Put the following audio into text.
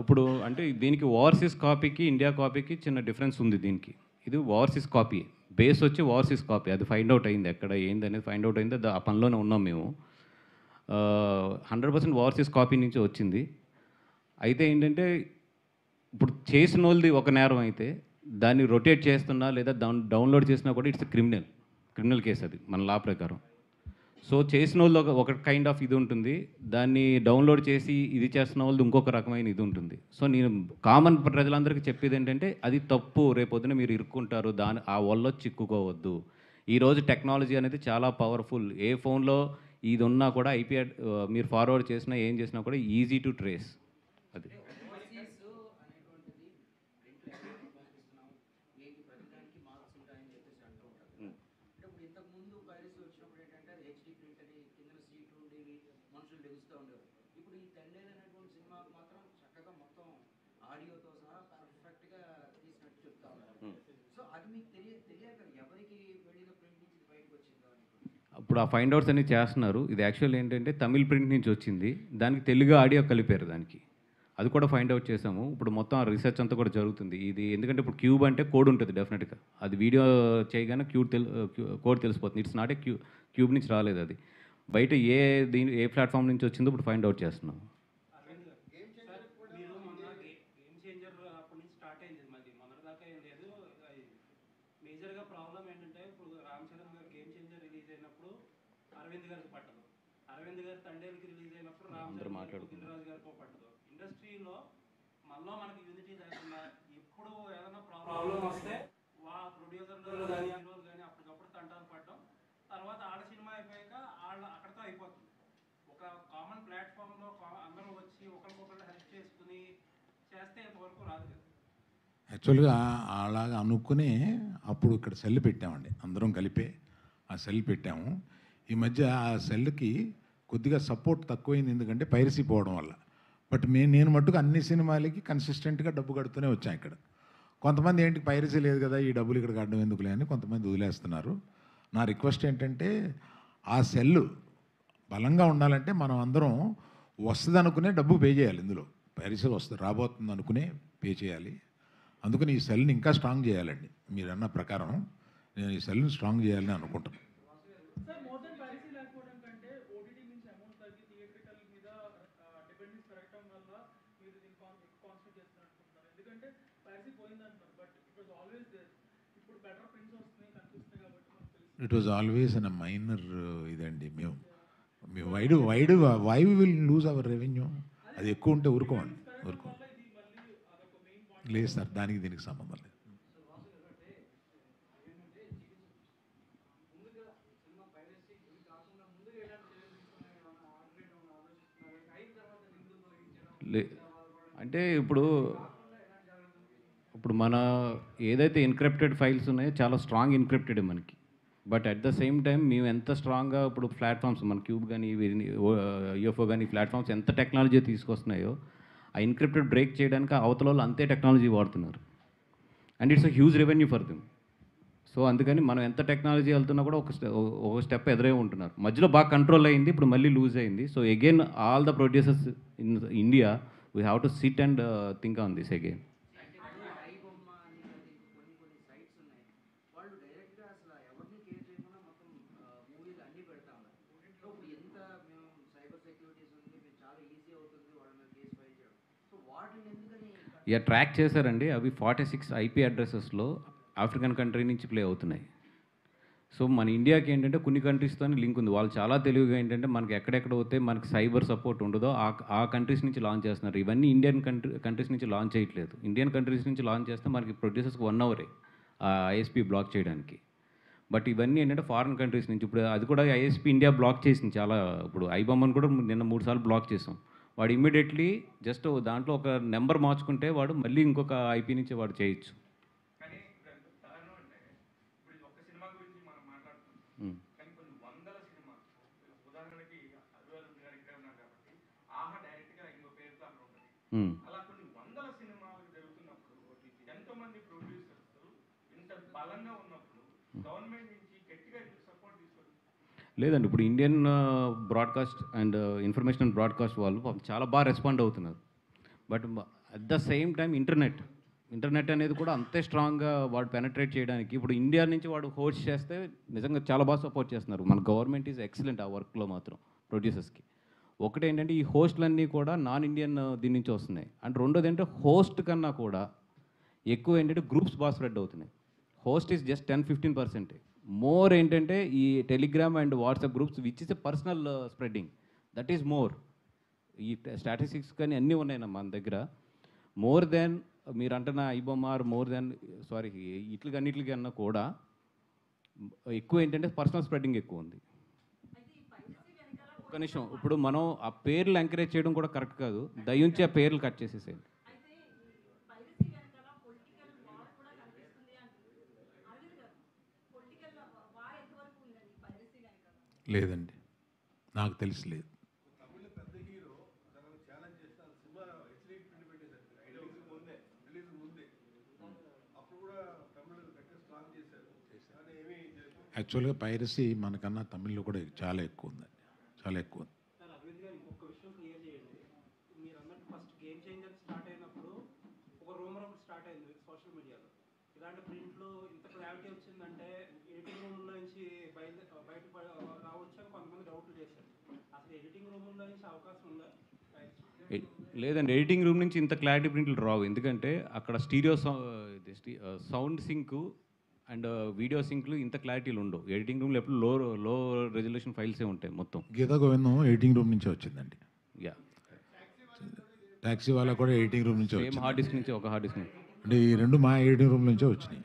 ఇప్పుడు అంటే దీనికి ఓవర్సీస్ కాపీకి ఇండియా కాపీకి చిన్న డిఫరెన్స్ ఉంది దీనికి. ఇది ఓవర్సీస్ కాపీ. బేస్ వచ్చి ఓవర్సీస్ కాపీ. అది ఫైండ్ ఔట్ అయింది. ఎక్కడ ఏందనేది ఫైండ్ ఔట్ అయింది. ఆ పనిలోనే ఉన్నాం మేము. 100% ఓవర్సీస్ కాపీ నుంచి వచ్చింది. అయితే ఏంటంటే ఇప్పుడు చేసినోళ్ళది ఒక నేరం అయితే దాన్ని రొటేట్ చేస్తున్నా లేదా డౌన్లోడ్ చేసినా కూడా ఇట్స్ క్రిమినల్ కేస్ అది మన లా ప్రకారం. సో చేసిన వాళ్ళు ఒక కైండ్ ఆఫ్ ఇది ఉంటుంది. దాన్ని డౌన్లోడ్ చేసి ఇది చేస్తున్న వాళ్ళు ఇంకొక రకమైన ఇది ఉంటుంది. సో నేను కామన్ ప్రజలందరికీ చెప్పేది ఏంటంటే అది తప్పు. రేపొద్దున మీరు ఇరుక్కుంటారు. ఆ వల్ల చిక్కుకోవద్దు. ఈరోజు టెక్నాలజీ అనేది చాలా పవర్ఫుల్. ఏ ఫోన్లో ఇది ఉన్నా కూడా ఐపీ మీరు ఫార్వర్డ్ చేసినా ఏం చేసినా కూడా ఈజీ టు ట్రేస్. అది ఇప్పుడు ఈ తండేలు అనేటువంటి సినిమాకు మాత్రం చక్కగా మొత్తం ఆడియోతో సహా పర్ఫెక్ట్గా తీసినట్టు చెప్తా ఉన్నారు. సో అది మీకు తెలియక ఎవరికి వెళ్ళిన ప్రింట్ నుంచి బయటకు వచ్చిందో అని. అప్పుడు ఆ ఫైండ్ అవుట్స్ అన్ని చేస్తున్నారు. ఇది యాక్చువల్ ఏంటంటే తమిళ్ ప్రింట్ నుంచి వచ్చింది. దానికి తెలుగు ఆడియో కలిపారు దానికి. అది కూడా ఫైండ్ అవుట్ చేసాము. ఇప్పుడు మొత్తం ఆ రీసెర్చ్ అంతా కూడా జరుగుతుంది. ఇది ఎందుకంటే ఇప్పుడు క్యూబ్ అంటే కోడ్ ఉంటుంది డెఫినెట్గా. అది వీడియో చేయగానే కోడ్ తెలిసిపోతుంది. ఇట్స్ నాట్ ఏ క్యూబ్ నుంచి రాలేదు అది. బయట ఏ ప్లాట్ఫామ్ నుంచి వచ్చిందో ఇప్పుడు ఫైండ్ అవుట్ చేస్తున్నాం. మేజర్గా ప్రాబ్లం ఏంటంటే ఇప్పుడు రామ్ చరణ్ గారు గేమ్ చేంజర్ రిలీజ్ అయినప్పుడు అరవింద్ గారికి పట్టదు. అరవింద్ గారు తండేల్కి రిలీజ్ అయినప్పుడు రామ్ చరణ్ రాజు గారికి పట్టదు. ఇండస్ట్రీలో మళ్ళీ మనకి యూనిటీ లేకుండా ఎప్పుడు ఏదైనా ప్రాబ్లం వస్తే ప్రొడ్యూసర్లు కానీ హీరోలు కానీ అప్పటికప్పుడు తంటాలు పడడం, తర్వాత ఆడ సినిమా అయిపోయాక అక్కడితో అయిపోతుంది. ఒక కామన్ ప్లాట్ఫామ్లో అందరూ వచ్చి ఒకరికొకరు హెల్ప్ చేసుకుని చేస్తే ఇంతవరకు రాదు కదా. యాక్చువల్గా అలాగా అనుకుని అప్పుడు ఇక్కడ సెల్ పెట్టామండి. అందరం కలిపే ఆ సెల్ పెట్టాము. ఈ మధ్య ఆ సెల్కి కొద్దిగా సపోర్ట్ తక్కువైంది, ఎందుకంటే పైరసీ పోవడం వల్ల. బట్ నేను మట్టుకు అన్ని సినిమాలకి కన్సిస్టెంట్గా డబ్బు కడుతూనే వచ్చాను ఇక్కడ. కొంతమంది ఏంటి పైరసీ లేదు కదా ఈ డబ్బులు ఇక్కడ కట్టడం ఎందుకులే అని కొంతమంది వదిలేస్తున్నారు. నా రిక్వెస్ట్ ఏంటంటే ఆ సెల్ బలంగా ఉండాలంటే మనం అందరం వస్తుంది అనుకునే డబ్బు పే చేయాలి. ఇందులో పైరసీ వస్తుంది రాబోతుంది అనుకునే పే చేయాలి. అందుకని ఈ సెల్ని ఇంకా స్ట్రాంగ్ చేయాలండి. మీరు అన్న ప్రకారం నేను ఈ సెల్ని స్ట్రాంగ్ చేయాలని అనుకుంటున్నాను. It was always an minor ఇదండి. మేము we will lose our revenue. అది ఎక్కువ ఉంటే ఊరుకోండి. లేదు సార్, దీనికి సంబంధం లేదు. అంటే ఇప్పుడు మన ఏదైతే ఎన్క్రిప్టెడ్ ఫైల్స్ ఉన్నాయో చాలా స్ట్రాంగ్ ఎన్క్రిప్టెడ్ మనకి. But at the same time మేము ఎంత స్ట్రాంగ్గా ఇప్పుడు ప్లాట్ఫామ్స్ మన క్యూబ్ కానీ యూఎఫ్ఓ కానీ ప్లాట్ఫామ్స్ ఎంత టెక్నాలజీ తీసుకొస్తున్నాయో ఆ ఎన్క్రిప్టెడ్ బ్రేక్ చేయడానికి అవతల వాళ్ళు అంతే టెక్నాలజీ వాడుతున్నారు. And it's a huge revenue for them. So అందుకని మనం ఎంత టెక్నాలజీ వెళ్తున్నా కూడా ఒక స్టెప్ ఎదురే ఉంటున్నారు. మధ్యలో బాగా కంట్రోల్ అయింది, ఇప్పుడు మళ్ళీ లూజ్ అయింది. So again all the producers in India we have to SIT and think on this again. ఇక ట్రాక్ చేశారండి. అవి 46 ఐపీ అడ్రసెస్లో ఆఫ్రికన్ కంట్రీ నుంచి ప్లే అవుతున్నాయి. సో మన ఇండియాకి ఏంటంటే కొన్ని కంట్రీస్తోనే లింక్ ఉంది. వాళ్ళు చాలా తెలివిగా ఏంటంటే మనకి ఎక్కడెక్కడ పోతే మనకి సైబర్ సపోర్ట్ ఉండదో ఆ కంట్రీస్ నుంచి లాంచ్ చేస్తున్నారు. ఇవన్నీ ఇండియన్ కంట్రీస్ నుంచి లాంచ్ చేయట్లేదు. ఇండియన్ కంట్రీస్ నుంచి లాంచ్ చేస్తే మనకి ప్రొడ్యూసర్స్కి 1 అవరే ఐఎస్పీ బ్లాక్ చేయడానికి. బట్ ఇవన్నీ ఏంటంటే ఫారిన్ కంట్రీస్ నుంచి. ఇప్పుడు అది కూడా ఐఎస్పీ ఇండియా బ్లాక్ చేసింది చాలా. ఇప్పుడు ఐబొమ్మను కూడా నిన్న 3 సార్లు బ్లాక్ చేసాం. వాడు ఇమ్మీడియట్లీ జస్ట్ దాంట్లో ఒక నెంబర్ మార్చుకుంటే వాడు మళ్ళీ ఇంకొక ఐపీ నుంచి వాడు చేయొచ్చు. లేదండి, ఇప్పుడు Indian broadcast and information broadcast వాళ్ళు చాలా బాగా రెస్పాండ్ అవుతున్నారు. But at the same time internet అనేది కూడా అంతే స్ట్రాంగ్గా వాడు పెనట్రేట్ చేయడానికి ఇప్పుడు ఇండియా నుంచి వాడు హోస్ట్ చేస్తే నిజంగా చాలా బాగా సపోర్ట్ చేస్తున్నారు. మన గవర్నమెంట్ ఈజ్ ఎక్సలెంట్ ఆ వర్క్లో మాత్రం ప్రొడ్యూసర్స్కి. ఒకటి ఏంటంటే ఈ హోస్ట్లన్నీ కూడా నాన్ ఇండియన్ దీని నుంచి వస్తున్నాయి. అండ్ రెండోది ఏంటంటే హోస్ట్ కన్నా కూడా ఎక్కువ ఏంటంటే గ్రూప్స్ బాగా స్ప్రెడ్ అవుతున్నాయి. Host is just 10-15%. మోర్ ఏంటంటే ఈ Telegram and WhatsApp groups which is a personal spreading, that is more. ఈ స్టాటిస్టిక్స్ కానీ అన్నీ ఉన్నాయి మన దగ్గర. మోర్ దెన్ మీరు అంటున్న ఐబొమ్మార్ మోర్ దెన్ సారీ ఇట్లకి అన్నా కూడా ఎక్కువ ఏంటంటే పర్సనల్ స్ప్రెడ్డింగ్ ఎక్కువ ఉంది. ఒక్క నిమిషం, ఇప్పుడు మనం ఆ పేర్లు ఎంకరేజ్ చేయడం కూడా కరెక్ట్ కాదు. దయించి ఆ పేర్లు కట్ చేసేసేయండి. లేదండి, నాకు తెలిసి లేదు. యాక్చువల్గా పైరసీ మనకన్నా తమిళ్లో కూడా చాలా ఎక్కువ ఉందండి, చాలా ఎక్కువ ఉంది. సార్ అరవింద్ గారు ఇంకొక విషయం క్లియర్ చేయండి. మీరు అన్నట్టు ఫస్ట్ గేమ్ చేంజర్ స్టార్ట్ అయినప్పుడు ఒక రూమర్ ఒకటి స్టార్ట్ అయింది సోషల్ మీడియాలో. ఇలాంటి ప్రింట్లు ఇంత క్లారిటీ వచ్చిందంటే ఎడిటింగ్ రూమ్లో నుంచి బయట రావచ్చు అని కొంతమంది డౌట్లు చేశారు. అసలు ఎడిటింగ్ రూమ్లో నుంచి అవకాశం ఉందా? లేదండి, ఎడిటింగ్ రూమ్ నుంచి ఇంత క్లారిటీ ప్రింట్లు రావు. ఎందుకంటే అక్కడ stereo sound sync and video సింక్లు ఇంత క్లారిటీలు ఉండవు. ఎడిటింగ్ రూమ్లో ఎప్పుడు లో రెజల్యూషన్ ఫైల్సే ఉంటాయి మొత్తం. గీతా గోవిందం ఎడిటింగ్ రూమ్ నుంచే వచ్చిందండి. యా, ట్యాక్సీ వాళ్ళ కూడా ఎడిటింగ్ రూమ్ నుంచే సేమ్ వచ్చింది. హార్డ్ డిస్క్ నుంచి ఒక హార్డ్ డిస్క్ నుంచి. అంటే ఈ రెండు మా ఎడిటింగ్ రూమ్ నుంచే వచ్చినాయి.